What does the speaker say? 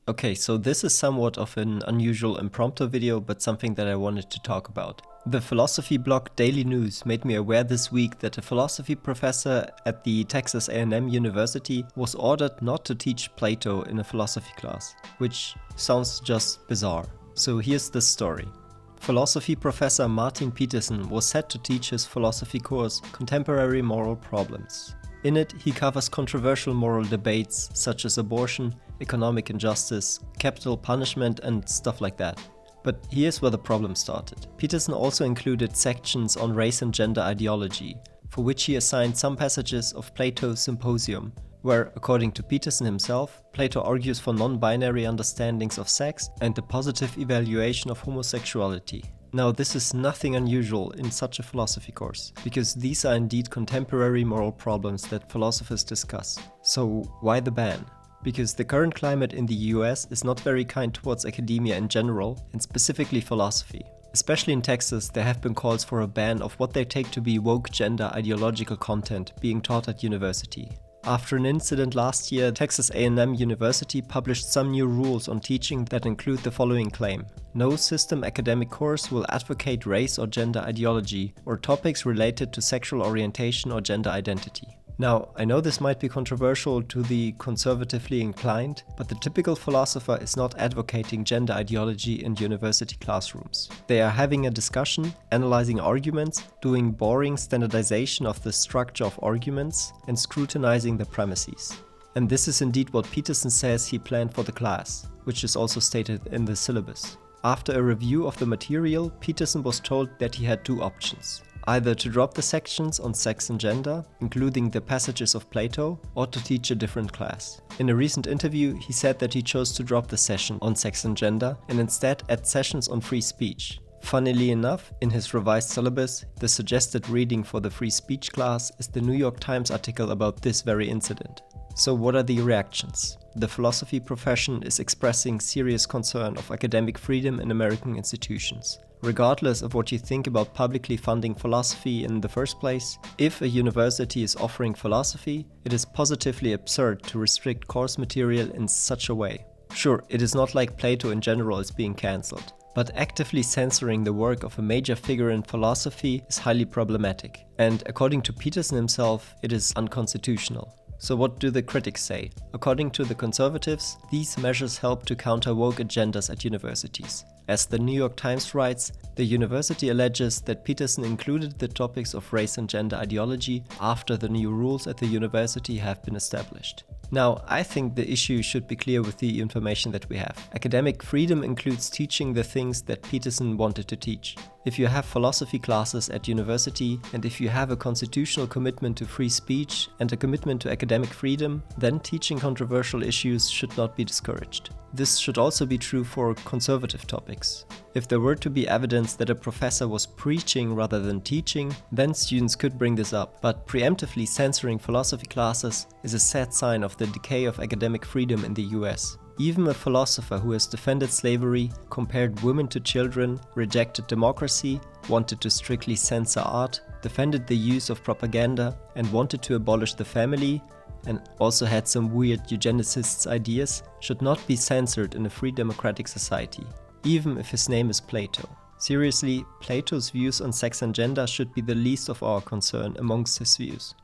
Okay, so this is somewhat of an unusual impromptu video, but something that I wanted to talk about. The philosophy blog Daily News made me aware this week that a philosophy professor at the Texas A&M University was ordered not to teach Plato in a philosophy class, which sounds just bizarre. So here's the story. Philosophy professor Martin Peterson was set to teach his philosophy course Contemporary Moral Problems. In it, he covers controversial moral debates such as abortion, economic injustice, capital punishment, and stuff like that. But here's where the problem started. Peterson also included sections on race and gender ideology, for which he assigned some passages of Plato's Symposium, where, according to Peterson himself, Plato argues for non-binary understandings of sex and the positive evaluation of homosexuality. Now, this is nothing unusual in such a philosophy course, because these are indeed contemporary moral problems that philosophers discuss. So why the ban? Because the current climate in the US is not very kind towards academia in general, and specifically philosophy. Especially in Texas, there have been calls for a ban of what they take to be woke gender ideological content being taught at university. After an incident last year, Texas A&M University published some new rules on teaching that include the following claim. No system academic course will advocate race or gender ideology or topics related to sexual orientation or gender identity. Now, I know this might be controversial to the conservatively inclined, but the typical philosopher is not advocating gender ideology in university classrooms. They are having a discussion, analyzing arguments, doing boring standardization of the structure of arguments, and scrutinizing the premises. And this is indeed what Peterson says he planned for the class, which is also stated in the syllabus. After a review of the material, Peterson was told that he had two options. Either to drop the sections on sex and gender, including the passages of Plato, or to teach a different class. In a recent interview, he said that he chose to drop the session on sex and gender and instead add sessions on free speech. Funnily enough, in his revised syllabus, the suggested reading for the free speech class is the New York Times article about this very incident. So what are the reactions? The philosophy profession is expressing serious concern of academic freedom in American institutions. Regardless of what you think about publicly funding philosophy in the first place, if a university is offering philosophy, it is positively absurd to restrict course material in such a way. Sure, it is not like Plato in general is being cancelled, but actively censoring the work of a major figure in philosophy is highly problematic. And according to Peterson himself, it is unconstitutional. So what do the critics say? According to the conservatives, these measures help to counter woke agendas at universities. As the New York Times writes, the university alleges that Peterson included the topics of race and gender ideology after the new rules at the university have been established. Now, I think the issue should be clear with the information that we have. Academic freedom includes teaching the things that Peterson wanted to teach. If you have philosophy classes at university, and if you have a constitutional commitment to free speech and a commitment to academic freedom, then teaching controversial issues should not be discouraged. This should also be true for conservative topics. If there were to be evidence that a professor was preaching rather than teaching, then students could bring this up. But preemptively censoring philosophy classes is a sad sign of the decay of academic freedom in the US. Even a philosopher who has defended slavery, compared women to children, rejected democracy, wanted to strictly censor art, defended the use of propaganda, and wanted to abolish the family, and also had some weird eugenicists' ideas, should not be censored in a free democratic society, even if his name is Plato. Seriously, Plato's views on sex and gender should be the least of our concern amongst his views.